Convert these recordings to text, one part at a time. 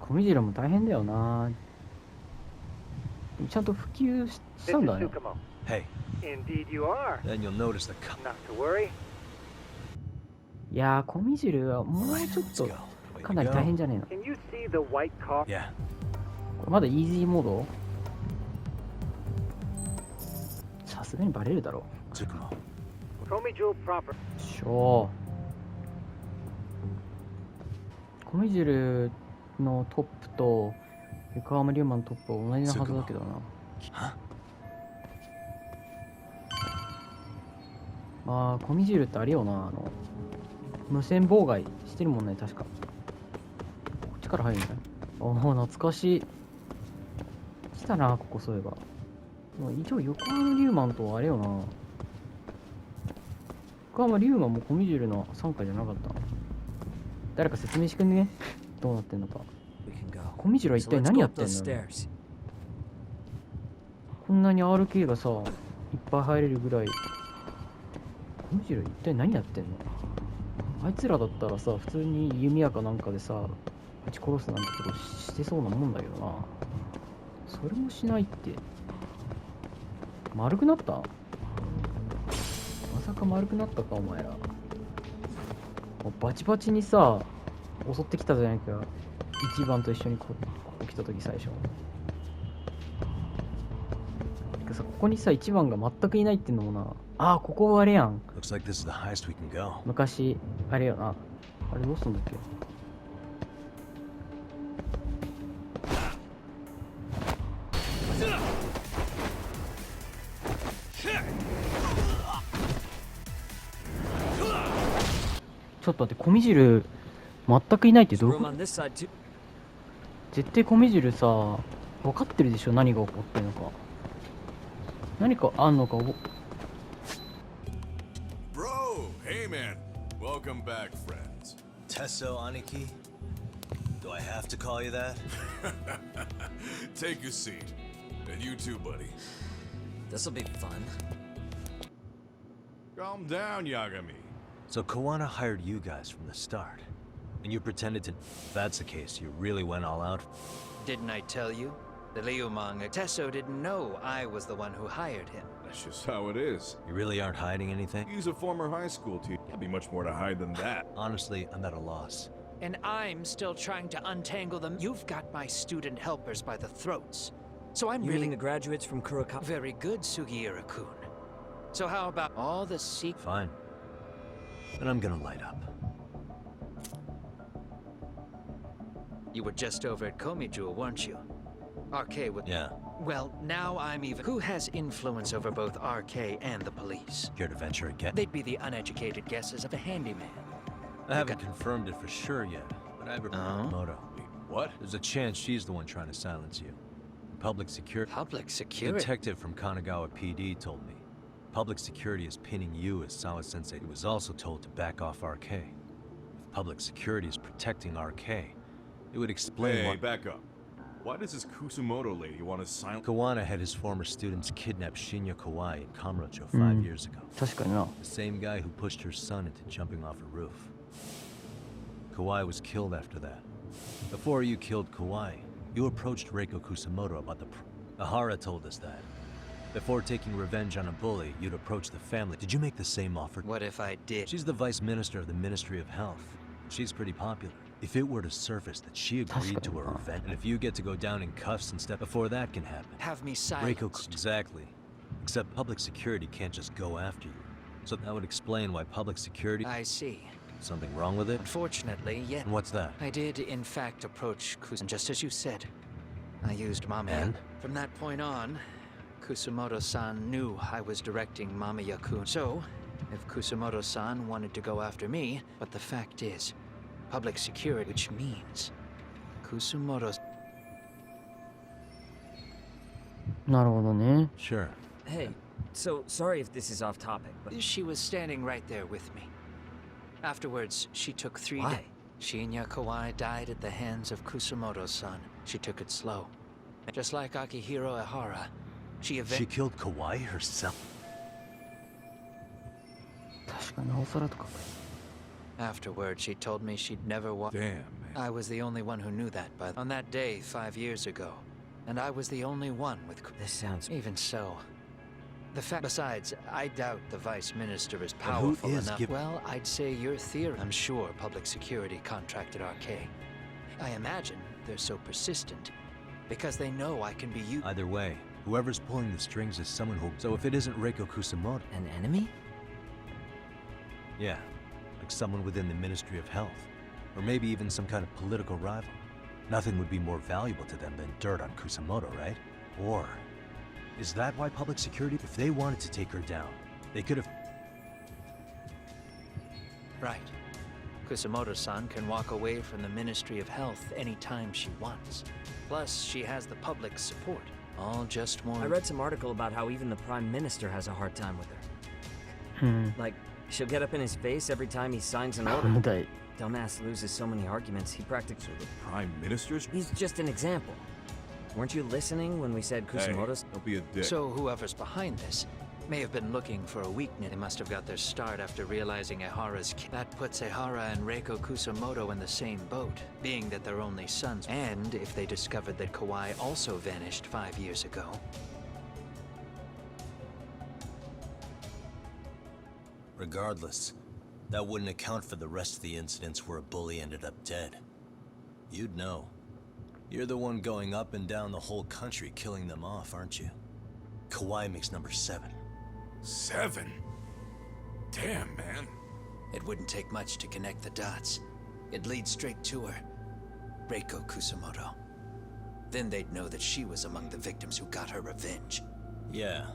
コミジルも大変だよな。ちゃんと普及したんだね。Hey. Indeed you are. Then you'll notice the not to worry. いやー、コミジルはもうちょっとかなり大変じゃねえの。Can you see the white car? Yeah. これまだイージーモード？さすがにバレるだろう。しょー。コミジルのトップと横浜龍馬のトップは同じなはずだけどな。まあコミジルってあれよな、無線妨害してるもんね、確か。こっちから入るんじゃない？ああ、懐かしい。来たな、ここそういえば。一応横浜リューマンとあれよな。横浜リューマンもコミジルの傘下じゃなかった。誰か説明してくんね？どうなってんのか。コミジルは一体何やってんの？こんなに RK がさ、いっぱい入れるぐらい。コミジル一体何やってんの？あいつらだったらさ、普通に弓矢かなんかでさ、撃ち殺すなんてことしてそうなもんだけどな。それもしないって。丸くなった？まさか丸くなったか、お前ら。バチバチにさ、襲ってきたじゃないか。一番と一緒にここ来た時最初。てかさ、ここにさ、一番が全くいないってのもな。ああ、ここあれやん。昔、あれよな。あれどうすんだっけ？ちょっと待って、コミジル全くいないってどういうこと？絶対コミジルさ、分かってるでしょ、何が起こってるのか。何かあんのか。Hey man, welcome back, friends. Tesso Aniki? Do I have to call you that? Take a seat. And you too, buddy. This'll be fun. Calm down, Yagami. So Kawana hired you guys from the start. And you pretended to... If that's the case, you really went all out? Didn't I tell you? The Liumang Tesso didn't know I was the one who hired him. That's just how it is. You really aren't hiding anything? He's a former high school teacher. There'd be much more to hide than that. Honestly, I'm at a loss. And I'm still trying to untangle them. You've got my student helpers by the throats. So I'm really... the graduates from Kurokama? Very good, Sugiura-kun. So how about all the Fine. Then I'm gonna light up. You were just over at Komiju, weren't you? RK would... Yeah. Well, now I'm even... Who has influence over both RK and the police? Care to venture again? They'd be the uneducated guesses of a handyman. I haven't confirmed it for sure yet, but I've heard Moto. What? There's a chance she's the one trying to silence you. Public security... Public security? Detective from Kanagawa PD told me. Public security is pinning you as Sawa-sensei. He was also told to back off RK. If public security is protecting RK, it would explain why... Hey, back up. Why does this Kusumoto lady want to silence... Kawana had his former students kidnap Shinya Kawai in Kamurocho 5 years ago. The same guy who pushed her son into jumping off a roof. Kawai was killed after that. Before you killed Kawai, you approached Reiko Kusumoto about the... Ahara told us that. Before taking revenge on a bully, you'd approach the family. Did you make the same offer? What if I did? She's the vice minister of the Ministry of Health. She's pretty popular. If it were to surface that she agreed to her revenge, and if you get to go down in cuffs and stuff before that can happen... Have me silenced. Exactly. Except public security can't just go after you. So that would explain why public security... I see. Something wrong with it? Unfortunately, yeah. And what's that? I did, in fact, approach Kusumoto, just as you said. I used Mamiya. And? From that point on, Kusumoto-san knew I was directing Mamiya-kun. So, if Kusumoto-san wanted to go after me, but the fact is, public security, which means Kusumoto's... なるほどね。 Sure. Hey, so sorry if this is off topic, but... She was standing right there with me. Afterwards, she took 3 days. Shinya Kawai died at the hands of Kusumoto-san. She took it slow. Just like Akihiro Ehara, she killed Kawai herself? 確かになおさらとか。Afterward, she told me she'd never walk. Damn, man. I was the only one who knew that, but on that day 5 years ago, and I was the only one with. This sounds. Even so, the fact. Besides, I doubt the vice minister is powerful enough. Well, I'd say your theory. I'm sure public security contracted RK. I imagine they're so persistent because they know I can be used. Either way, whoever's pulling the strings is someone who. So if it isn't Reiko Kusamoto. An enemy? Yeah, like someone within the Ministry of Health. Or maybe even some kind of political rival. Nothing would be more valuable to them than dirt on Kusamoto, right? Or is that why public security? If they wanted to take her down, they could have. Right. Kusamoto-san can walk away from the Ministry of Health anytime she wants. Plus, she has the public's support. All just more. I read some article about how even the Prime Minister has a hard time with her. Like, she'll get up in his face every time he signs an order. Dumbass loses so many arguments, he practically. So the Prime Minister's. He's just an example. Weren't you listening when we said Kusamoto's? Hey, don't be a dick. So whoever's behind this may have been looking for a weakness. They must have got their start after realizing Ehara's. That puts Ehara and Reiko Kusamoto in the same boat, being that they're only sons. And if they discovered that Kawai also vanished 5 years ago. Regardless, that wouldn't account for the rest of the incidents where a bully ended up dead. You'd know. You're the one going up and down the whole country killing them off, aren't you? Kawai makes number 7. 7? Damn, man. It wouldn't take much to connect the dots. It'd lead straight to her. Reiko Kusamoto. Then they'd know that she was among the victims who got her revenge. Yeah.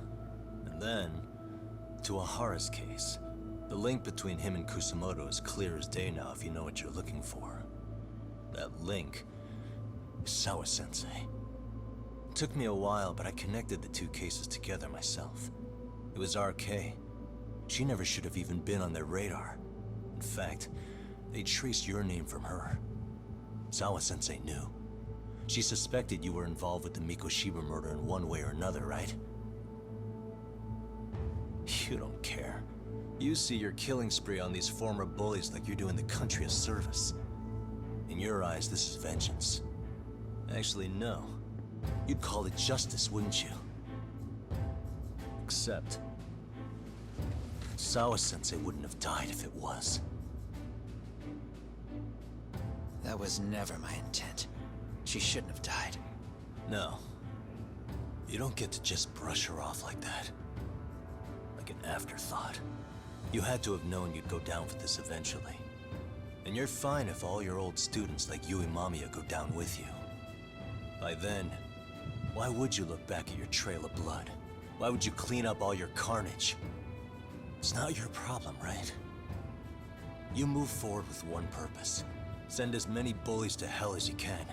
And then, to Ahara's case. The link between him and Kusamoto is clear as day now if you know what you're looking for. That link is Sawa-sensei. It took me a while, but I connected the two cases together myself. It was RK. She never should have even been on their radar. In fact, they traced your name from her. Sawa-sensei knew. She suspected you were involved with the Mikoshiba murder in one way or another, right? You don't care. You see your killing spree on these former bullies like you're doing the country a service. In your eyes, this is vengeance. Actually, no. You'd call it justice, wouldn't you? Except, Sawa-sensei wouldn't have died if it was. That was never my intent. She shouldn't have died. No. You don't get to just brush her off like that. Like an afterthought. You had to have known you'd go down for this eventually. And you're fine if all your old students like you and Mamiya go down with you. By then, why would you look back at your trail of blood? Why would you clean up all your carnage? It's not your problem, right? You move forward with one purpose. Send as many bullies to hell as you can.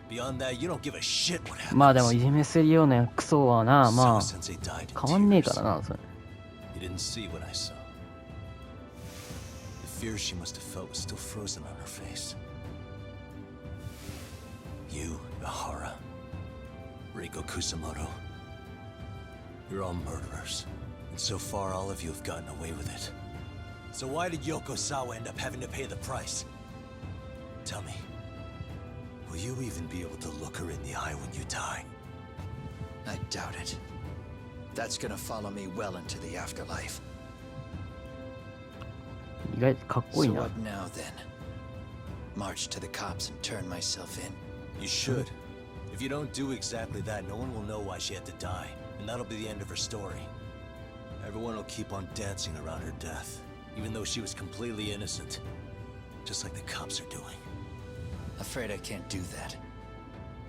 Beyond that, you don't give a shit what happens. まあでもいじめするようなクソはな、まあ変わんねえからな、それ。You didn't see what I saw. The fear she must have felt was still frozen on her face. You, Ehara, Reiko Kusamoto, you're all murderers. And so far, all of you have gotten away with it. So why did Yoko Sawa end up having to pay the price? Tell me, will you even be able to look her in the eye when you die? I doubt it. That's gonna follow me well into the afterlife. 意外とかっこいい So な。 what now then? March to the cops and turn myself in. You should. If you don't do exactly that, no one will know why she had to die, and that'll be the end of her story. Everyone will keep on dancing around her death, even though she was completely innocent. Just like the cops are doing. Afraid I can't do that.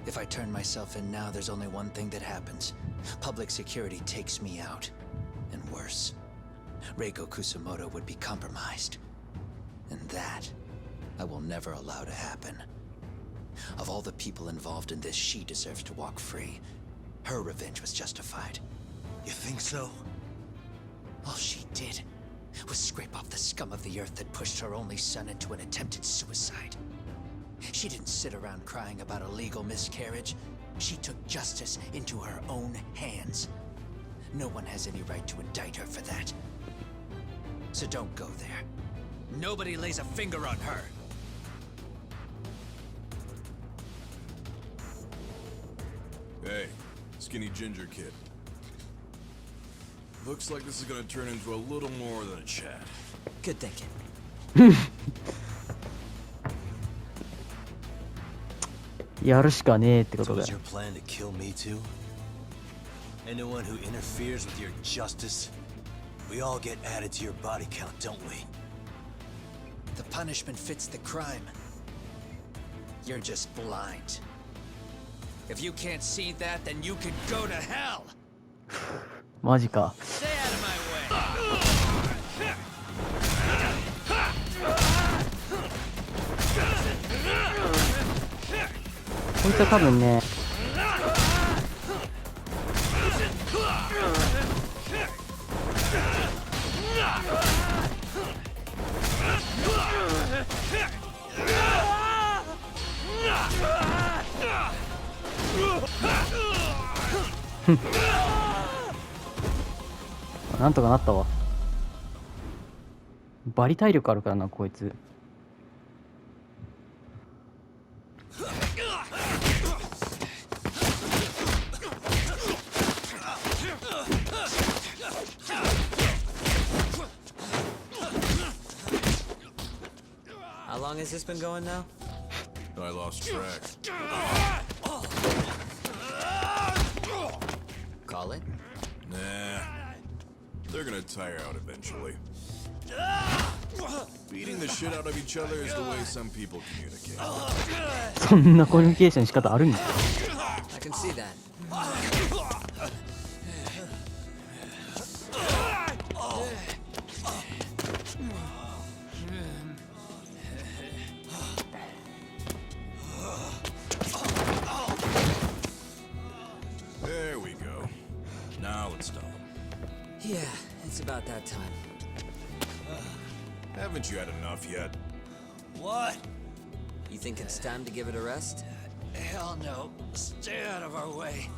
If I turn myself in now, there's only one thing that happens. Public security takes me out. And worse, Reiko Kusamoto would be compromised. And that, I will never allow to happen. Of all the people involved in this, she deserves to walk free. Her revenge was justified. You think so? All she did was scrape off the scum of the earth that pushed her only son into an attempted suicide. She didn't sit around crying about a legal miscarriage. She took justice into her own hands. No one has any right to indict her for that. So don't go there. Nobody lays a finger on her. Hey, skinny ginger kid. Looks like this is gonna turn into a little more than a chat. Good thinking. やるしかねえってことだ So よ。 is your plan to kill me too? Anyone who interferes with your justice, we all get added to your body count, don't we? The punishment fits the crime. You're just blind. If you can't see that, then you can go to hell. マジか。 Stay out of my way. こいつは多分ね。なんとかなったわ。バリ体力あるからなこいつ。How long has this been going now? I lost track. Call it? Nah. They're gonna tire out eventually. Beating the shit out of each other is the way some people communicate. そんなコミュニケーションの仕方あるんだ。 I can see that. There we go. Now let's stop them. Yeah, it's about that time. Haven't you had enough yet? What? You think it's time to give it a rest? Hell no. Stay out of our way.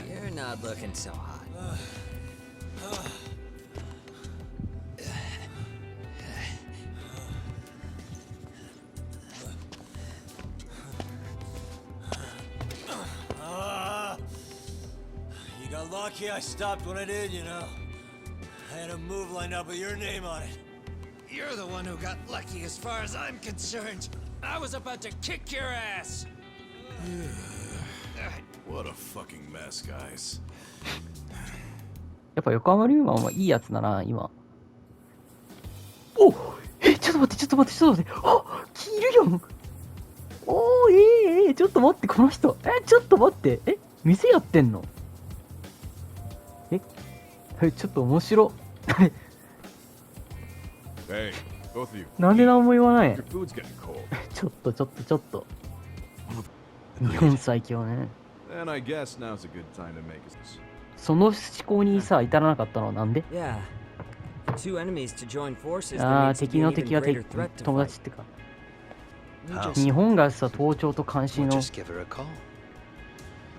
You're not looking so hot. You got lucky I stopped when I did, you know. I had a move lined up with your name on it. You're the one who got lucky as far as I'm concerned. I was about to kick your ass. What a fucking mess, guys. やっぱ横浜リューマンはいいやつだな今。おちょっと待ってちょっと待ってちょっと待って。あいるよん。おーちょっと待ってこの人。ちょっと待って。店やってんの？ちょっと面白。Hey, both of you. なんで何も言わない？ Your food's getting cold. ちょっと。日本最強ね。 And I guess now's a good time to make this. その思考にさ至らなかったのはなんで？ Yeah. Two enemies to join forces. ああ there needs to 敵 be の an 敵 even は greater threat to 友 fight. 達ってか。 How? 日本がさ盗聴と監視 We'll の just give her a call.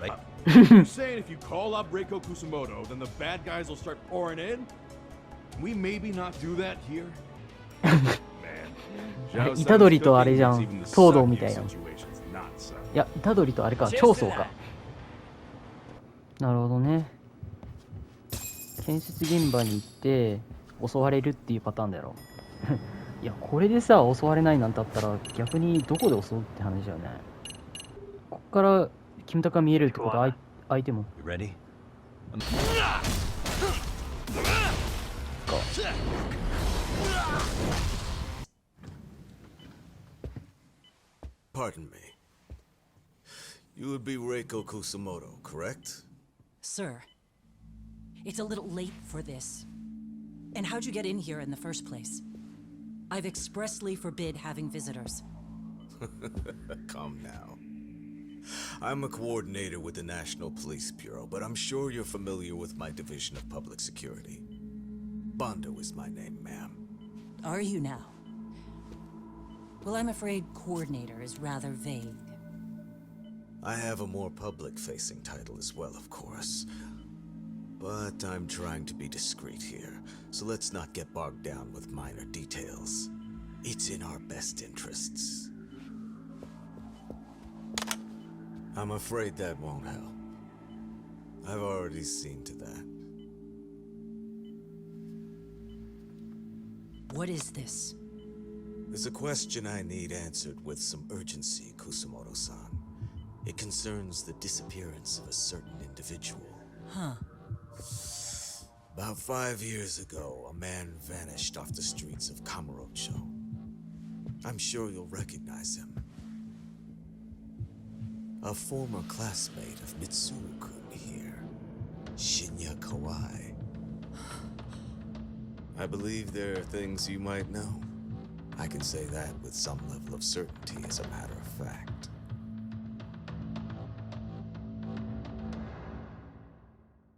Right? You're saying if you call up Reiko Kusumoto, then the bad guys will start pouring in? We maybe not do that here? Man. 虎杖とあれじゃん騒動みたいな。いや虎杖とあれか長宗か。なるほどね。建設現場に行って襲われるっていうパターンだろ。いやこれでさ襲われないなんてあったら逆にどこで襲うって話だよね。こっからキムタクが見えるってことは相手も。 You ready? Pardon me. You would be Reiko Kusumoto, correct? Sir, it's a little late for this. And how'd you get in here in the first place? I've expressly forbid having visitors. Calm now. I'm a coordinator with the National Police Bureau, but I'm sure you're familiar with my Division of Public Security. Bondo is my name, ma'am. Are you now? Well, I'm afraid coordinator is rather vague. I have a more public-facing title as well, of course. But I'm trying to be discreet here, so let's not get bogged down with minor details. It's in our best interests. I'm afraid that won't help. I've already seen to that. What is this? There's a question I need answered with some urgency, Kusumoto-san. It concerns the disappearance of a certain individual. Huh. About 5 years ago, a man vanished off the streets of Kamurocho. I'm sure you'll recognize him. A former classmate of Mitsuru-kun here, Shinya Kawai. I believe there are things you might know. I can say that with some level of certainty as a matter of fact.